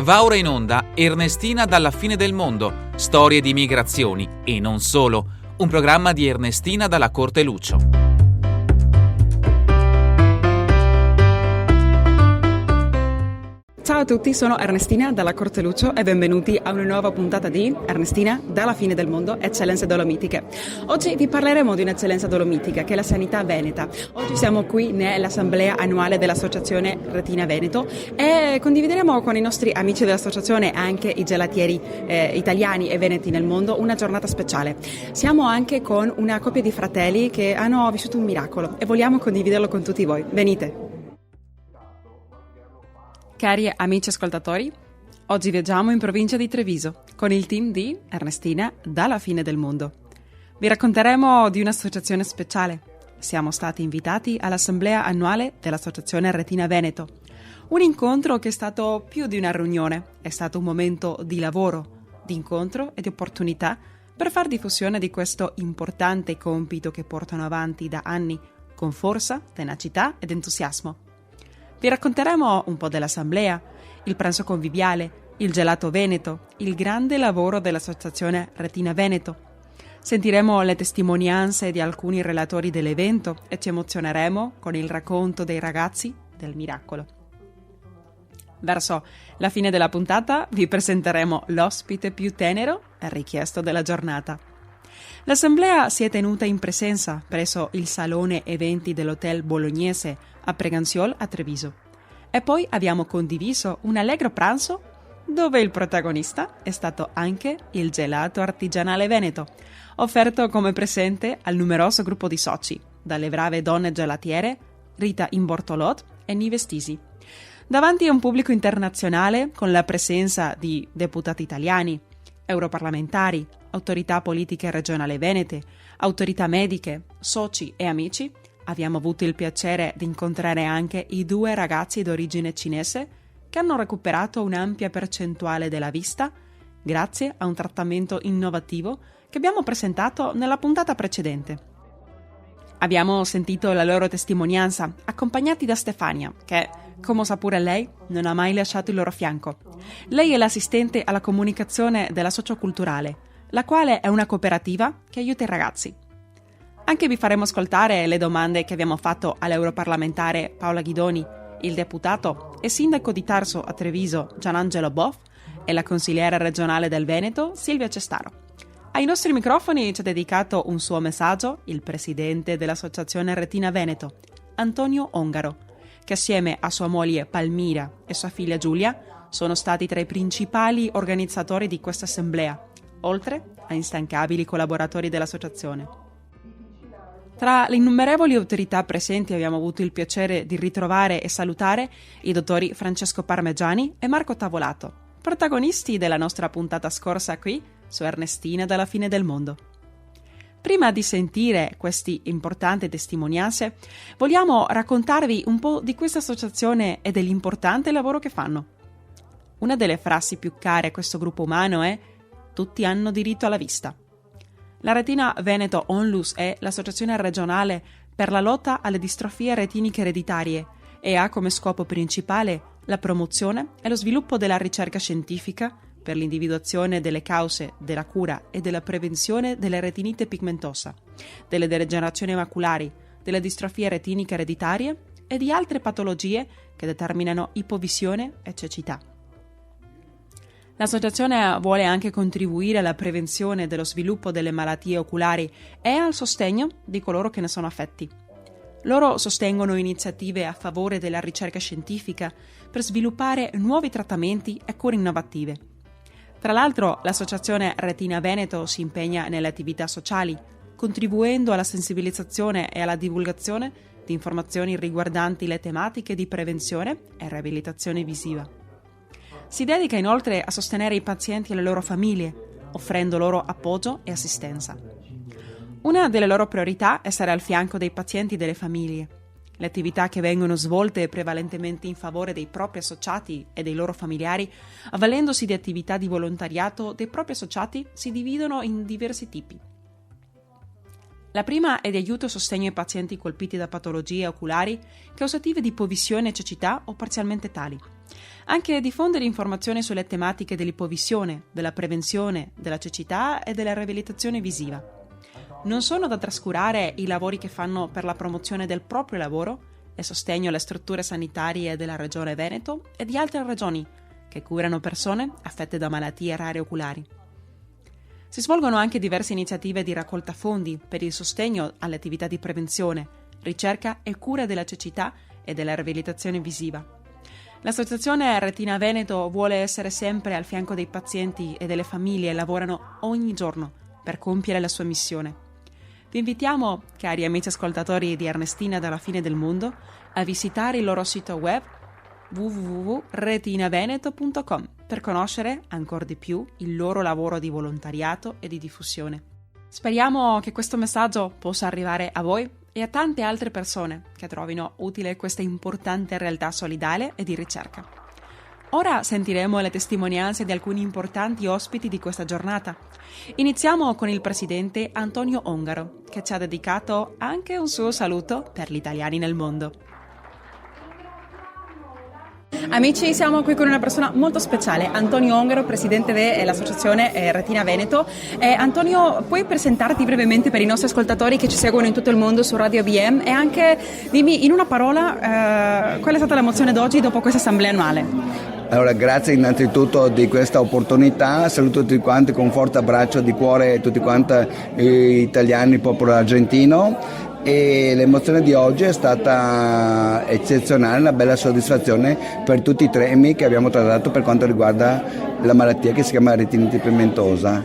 Va ora in onda Ernestina dalla fine del mondo, storie di migrazioni e non solo, un programma di Ernestina dalla Corte Lucio. Ciao a tutti, sono Ernestina dalla Corte Lucio e benvenuti a una nuova puntata di Ernestina dalla fine del mondo, eccellenze dolomitiche. Oggi vi parleremo di un'eccellenza dolomitica che è la sanità veneta. Oggi siamo qui nell'assemblea annuale dell'Associazione Retina Veneto e condivideremo con i nostri amici dell'associazione e anche i gelatieri italiani e veneti nel mondo una giornata speciale. Siamo anche con una coppia di fratelli che hanno vissuto un miracolo e vogliamo condividerlo con tutti voi. Venite! Cari amici ascoltatori, oggi viaggiamo in provincia di Treviso con il team di Ernestina dalla fine del mondo. Vi racconteremo di un'associazione speciale. Siamo stati invitati all'assemblea annuale dell'Associazione Retina Veneto. Un incontro che è stato più di una riunione, è stato un momento di lavoro, di incontro e di opportunità per far diffusione di questo importante compito che portano avanti da anni con forza, tenacità ed entusiasmo. Vi racconteremo un po' dell'assemblea, il pranzo conviviale, il gelato veneto, il grande lavoro dell'Associazione Retina Veneto. Sentiremo le testimonianze di alcuni relatori dell'evento e ci emozioneremo con il racconto dei ragazzi del miracolo. Verso la fine della puntata vi presenteremo l'ospite più tenero e richiesto della giornata. L'assemblea si è tenuta in presenza presso il salone eventi dell'Hotel Bolognese a Preganziol a Treviso e poi abbiamo condiviso un allegro pranzo dove il protagonista è stato anche il gelato artigianale veneto, offerto come presente al numeroso gruppo di soci, dalle brave donne gelatiere Rita Imbortolot e Nive Stisi. Davanti a un pubblico internazionale con la presenza di deputati italiani, europarlamentari, autorità politiche regionali venete, autorità mediche, soci e amici, abbiamo avuto il piacere di incontrare anche i 2 ragazzi d'origine cinese che hanno recuperato un'ampia percentuale della vista grazie a un trattamento innovativo che abbiamo presentato nella puntata precedente. Abbiamo sentito la loro testimonianza, accompagnati da Stefania, che, come sa pure lei, non ha mai lasciato il loro fianco. Lei è l'assistente alla comunicazione della Socioculturale, la quale è una cooperativa che aiuta i ragazzi. Anche vi faremo ascoltare le domande che abbiamo fatto all'europarlamentare Paola Ghidoni, il deputato e sindaco di Tarso a Treviso Gianangelo Boff e la consigliera regionale del Veneto Silvia Cestaro. Ai nostri microfoni ci ha dedicato un suo messaggio il presidente dell'Associazione Retina Veneto, Antonio Ongaro, che assieme a sua moglie Palmira e sua figlia Giulia sono stati tra i principali organizzatori di questa assemblea, oltre a instancabili collaboratori dell'associazione. Tra le innumerevoli autorità presenti abbiamo avuto il piacere di ritrovare e salutare i dottori Francesco Parmegiani e Marco Tavolato, protagonisti della nostra puntata scorsa qui su Ernestina dalla fine del mondo. Prima di sentire queste importanti testimonianze, vogliamo raccontarvi un po' di questa associazione e dell'importante lavoro che fanno. Una delle frasi più care a questo gruppo umano è «Tutti hanno diritto alla vista». La Retina Veneto Onlus è l'associazione regionale per la lotta alle distrofie retiniche ereditarie e ha come scopo principale la promozione e lo sviluppo della ricerca scientifica per l'individuazione delle cause, della cura e della prevenzione della retinite pigmentosa, delle degenerazioni maculari, delle distrofie retiniche ereditarie e di altre patologie che determinano ipovisione e cecità. L'associazione vuole anche contribuire alla prevenzione dello sviluppo delle malattie oculari e al sostegno di coloro che ne sono affetti. Loro sostengono iniziative a favore della ricerca scientifica per sviluppare nuovi trattamenti e cure innovative. Tra l'altro, l'Associazione Retina Veneto si impegna nelle attività sociali, contribuendo alla sensibilizzazione e alla divulgazione di informazioni riguardanti le tematiche di prevenzione e riabilitazione visiva. Si dedica inoltre a sostenere i pazienti e le loro famiglie, offrendo loro appoggio e assistenza. Una delle loro priorità è stare al fianco dei pazienti e delle famiglie. Le attività che vengono svolte prevalentemente in favore dei propri associati e dei loro familiari, avvalendosi di attività di volontariato dei propri associati, si dividono in diversi tipi. La prima è di aiuto e sostegno ai pazienti colpiti da patologie oculari causative di ipovisione e cecità o parzialmente tali, Anche diffondere informazioni sulle tematiche dell'ipovisione, della prevenzione, della cecità e della riabilitazione visiva. Non sono da trascurare i lavori che fanno per la promozione del proprio lavoro e sostegno alle strutture sanitarie della Regione Veneto e di altre regioni che curano persone affette da malattie rare oculari. Si svolgono anche diverse iniziative di raccolta fondi per il sostegno alle attività di prevenzione, ricerca e cura della cecità e della riabilitazione visiva. L'Associazione Retina Veneto vuole essere sempre al fianco dei pazienti e delle famiglie e lavorano ogni giorno per compiere la sua missione. Vi invitiamo, cari amici ascoltatori di Ernestina dalla fine del mondo, a visitare il loro sito web www.retinaveneto.com per conoscere ancora di più il loro lavoro di volontariato e di diffusione. Speriamo che questo messaggio possa arrivare a voi e a tante altre persone che trovino utile questa importante realtà solidale e di ricerca. Ora sentiremo le testimonianze di alcuni importanti ospiti di questa giornata. Iniziamo con il presidente Antonio Ongaro, che ci ha dedicato anche un suo saluto per gli italiani nel mondo. Amici, siamo qui con una persona molto speciale, Antonio Ongaro, presidente dell'associazione Retina Veneto. Antonio, puoi presentarti brevemente per i nostri ascoltatori che ci seguono in tutto il mondo su Radio ABM e anche dimmi in una parola qual è stata l'emozione d'oggi dopo questa assemblea annuale? Allora, grazie innanzitutto di questa opportunità, saluto tutti quanti con un forte abbraccio di cuore, tutti quanti gli italiani, il popolo argentino. E l'emozione di oggi è stata eccezionale, una bella soddisfazione per tutti i temi che abbiamo trattato per quanto riguarda la malattia che si chiama retinite pigmentosa,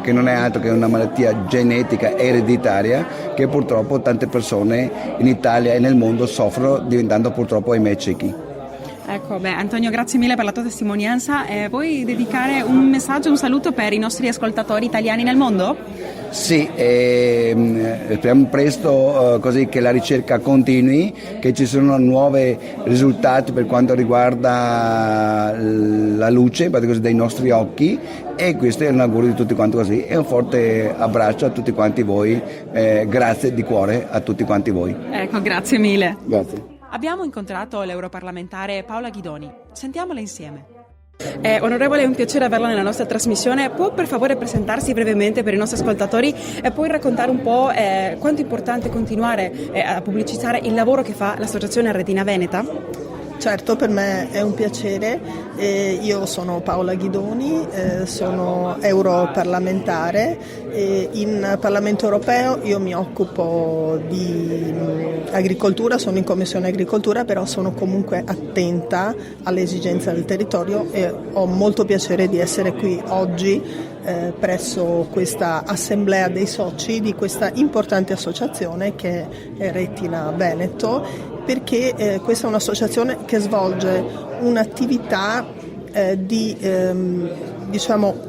che non è altro che una malattia genetica ereditaria che purtroppo tante persone in Italia e nel mondo soffrono, diventando purtroppo ahimè ciechi. Ecco, Antonio, grazie mille per la tua testimonianza. Vuoi dedicare un messaggio, un saluto per i nostri ascoltatori italiani nel mondo? Sì, speriamo presto così che la ricerca continui, che ci sono nuovi risultati per quanto riguarda la luce dei nostri occhi, e questo è un augurio di tutti quanti così, e un forte abbraccio a tutti quanti voi, grazie di cuore a tutti quanti voi. Ecco, grazie mille. Grazie. Abbiamo incontrato l'europarlamentare Paola Ghidoni. Sentiamola insieme. Onorevole, è un piacere averla nella nostra trasmissione. Può per favore presentarsi brevemente per i nostri ascoltatori e poi raccontare un po' quanto è importante continuare a pubblicizzare il lavoro che fa l'Associazione Retina Veneta? Certo, per me è un piacere. Io sono Paola Ghidoni, sono europarlamentare. In Parlamento europeo io mi occupo di agricoltura, sono in Commissione Agricoltura, però sono comunque attenta alle esigenze del territorio e ho molto piacere di essere qui oggi presso questa assemblea dei soci di questa importante associazione che è Retina Veneto, perché questa è un'associazione che svolge un'attività di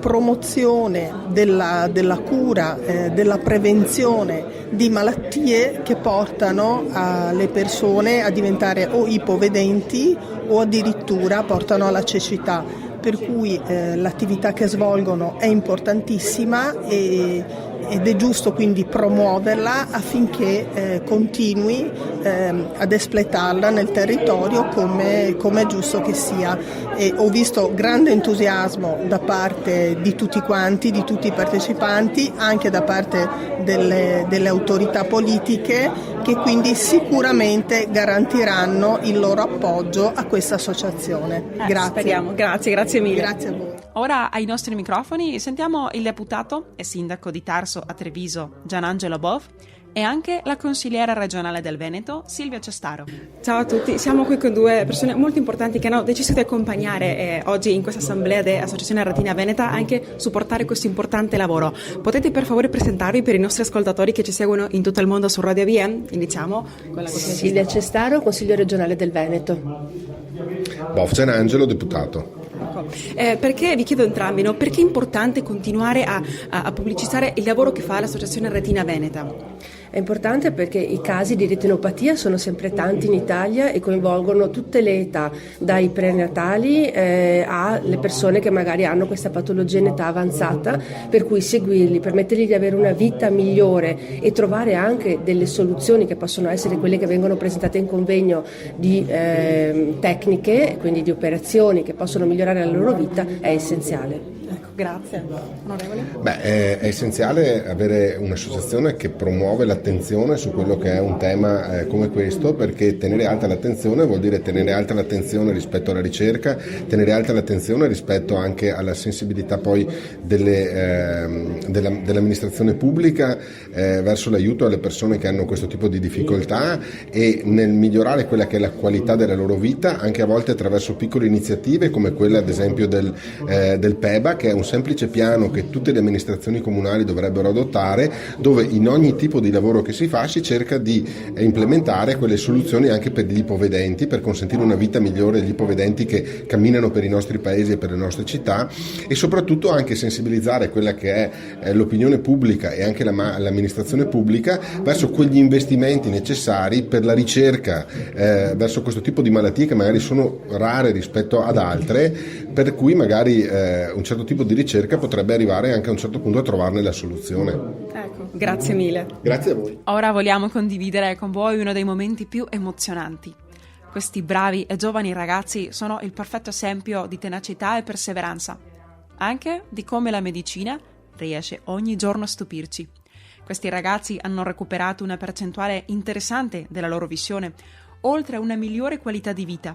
promozione della cura, della prevenzione di malattie che portano le persone a diventare o ipovedenti o addirittura portano alla cecità. Per cui l'attività che svolgono è importantissima ed è giusto quindi promuoverla affinché continui ad espletarla nel territorio come è giusto che sia. E ho visto grande entusiasmo da parte di tutti quanti, di tutti i partecipanti, anche da parte delle autorità politiche, che quindi sicuramente garantiranno il loro appoggio a questa associazione. Grazie. Speriamo. Grazie mille. Grazie a voi. Ora ai nostri microfoni sentiamo il deputato e sindaco di Tarso a Treviso, Gianangelo Bov, e anche la consigliera regionale del Veneto, Silvia Cestaro. Ciao a tutti, siamo qui con due persone molto importanti che hanno deciso di accompagnare oggi in questa assemblea dell'Associazione Retina Veneta, anche supportare questo importante lavoro. Potete per favore presentarvi per i nostri ascoltatori che ci seguono in tutto il mondo su Radio ABM? Iniziamo con la consigliera Silvia Cestaro, consiglio regionale del Veneto. Bov Gianangelo, deputato. Perché vi chiedo entrambi, no? Perché è importante continuare a pubblicizzare il lavoro che fa l'Associazione Retina Veneta? È importante perché i casi di retinopatia sono sempre tanti in Italia e coinvolgono tutte le età, dai prenatali alle persone che magari hanno questa patologia in età avanzata, per cui seguirli, permettergli di avere una vita migliore e trovare anche delle soluzioni che possono essere quelle che vengono presentate in convegno di tecniche, quindi di operazioni che possono migliorare la loro vita, è essenziale. Ecco, grazie. Onorevole? È essenziale avere un'associazione che promuove l'attenzione su quello che è un tema come questo, perché tenere alta l'attenzione vuol dire tenere alta l'attenzione rispetto alla ricerca, tenere alta l'attenzione rispetto anche alla sensibilità poi dell'amministrazione pubblica verso l'aiuto alle persone che hanno questo tipo di difficoltà e nel migliorare quella che è la qualità della loro vita, anche a volte attraverso piccole iniziative come quella ad esempio del PEBA, che è un semplice piano che tutte le amministrazioni comunali dovrebbero adottare, dove in ogni tipo di lavoro che si fa si cerca di implementare quelle soluzioni anche per gli ipovedenti, per consentire una vita migliore agli ipovedenti che camminano per i nostri paesi e per le nostre città, e soprattutto anche sensibilizzare quella che è l'opinione pubblica e anche l'amministrazione pubblica verso quegli investimenti necessari per la ricerca verso questo tipo di malattie che magari sono rare rispetto ad altre, per cui magari un certo tipo di ricerca potrebbe arrivare anche a un certo punto a trovarne la soluzione. Ecco, grazie mille. Grazie a voi. Ora vogliamo condividere con voi uno dei momenti più emozionanti. Questi bravi e giovani ragazzi sono il perfetto esempio di tenacità e perseveranza, anche di come la medicina riesce ogni giorno a stupirci. Questi ragazzi hanno recuperato una percentuale interessante della loro visione, oltre a una migliore qualità di vita.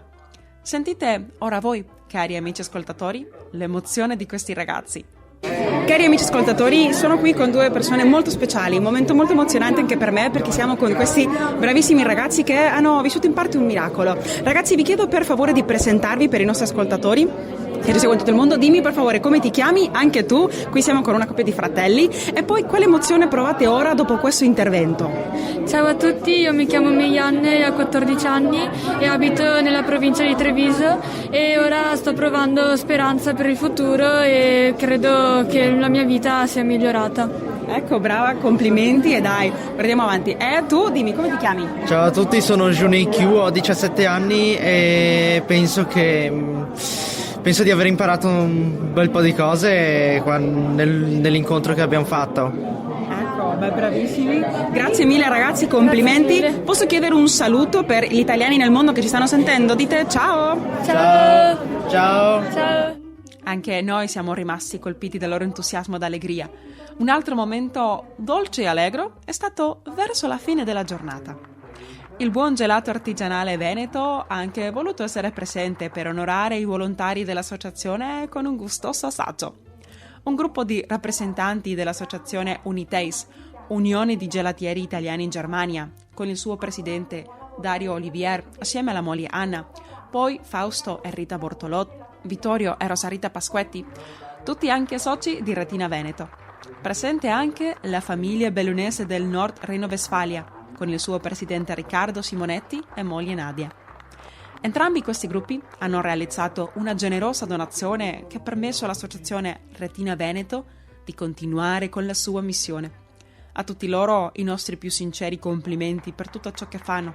Sentite ora voi, cari amici ascoltatori, l'emozione di questi ragazzi. Cari amici ascoltatori, sono qui con due persone molto speciali, un momento molto emozionante anche per me, perché siamo con questi bravissimi ragazzi che hanno vissuto in parte un miracolo. Ragazzi, vi chiedo per favore di presentarvi per i nostri ascoltatori che ci seguono in tutto il mondo. Dimmi per favore come ti chiami, anche tu, qui siamo con una coppia di fratelli, e poi quale emozione provate ora dopo questo intervento? Ciao a tutti, io mi chiamo Meianne, ho 14 anni e abito nella provincia di Treviso e ora sto provando speranza per il futuro e credo che la mia vita sia migliorata. Ecco, brava, complimenti, e dai, andiamo avanti. E tu, dimmi, come ti chiami? Ciao a tutti, sono Juni Q, ho 17 anni e penso di aver imparato un bel po' di cose nell'incontro che abbiamo fatto. Ecco, beh, bravissimi. Grazie mille ragazzi, complimenti. Posso chiedere un saluto per gli italiani nel mondo che ci stanno sentendo? Dite ciao! Ciao! Ciao! Ciao! Anche noi siamo rimasti colpiti dal loro entusiasmo ed allegria. Un altro momento dolce e allegro è stato verso la fine della giornata. Il buon gelato artigianale veneto ha anche voluto essere presente per onorare i volontari dell'associazione con un gustoso assaggio. Un gruppo di rappresentanti dell'associazione Uniteis, Unione di Gelatieri Italiani in Germania, con il suo presidente Dario Olivier, assieme alla moglie Anna, poi Fausto e Rita Bortolot, Vittorio e Rosarita Pasquetti, tutti anche soci di Retina Veneto. Presente anche la famiglia bellunese del Nord Reno-Vestfalia, con il suo presidente Riccardo Simonetti e moglie Nadia. Entrambi questi gruppi hanno realizzato una generosa donazione che ha permesso all'associazione Retina Veneto di continuare con la sua missione. A tutti loro i nostri più sinceri complimenti per tutto ciò che fanno,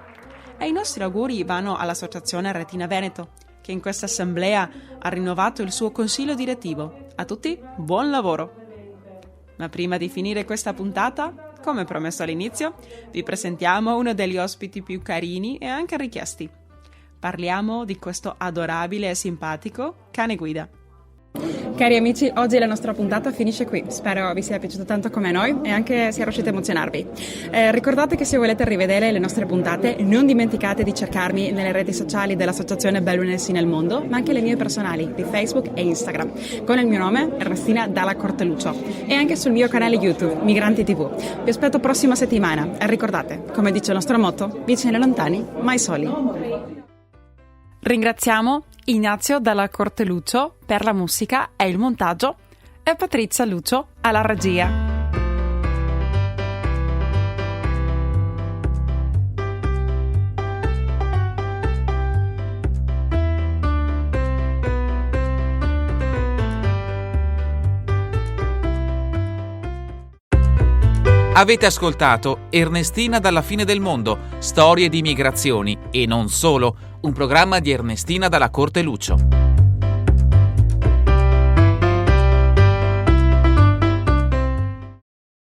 e i nostri auguri vanno all'associazione Retina Veneto, che in questa assemblea ha rinnovato il suo consiglio direttivo. A tutti buon lavoro! Ma prima di finire questa puntata, come promesso all'inizio, vi presentiamo uno degli ospiti più carini e anche richiesti. Parliamo di questo adorabile e simpatico cane guida. Cari amici, oggi la nostra puntata finisce qui. Spero vi sia piaciuto tanto come a noi e anche sia riusciti a emozionarvi. Ricordate che se volete rivedere le nostre puntate, non dimenticate di cercarmi nelle reti sociali dell'Associazione Bellunesi nel Mondo, ma anche le mie personali di Facebook e Instagram, con il mio nome Ernestina Dalla Corteluccio, e anche sul mio canale YouTube Migranti TV. Vi aspetto prossima settimana e ricordate, come dice il nostro motto, vicini e lontani, mai soli. Ringraziamo Ignazio Dalla Corteluccio per la musica e il montaggio e Patrizia Lucio alla regia. Avete ascoltato Ernestina dalla fine del mondo, storie di migrazioni e non solo, un programma di Ernestina dalla Corte Lucio.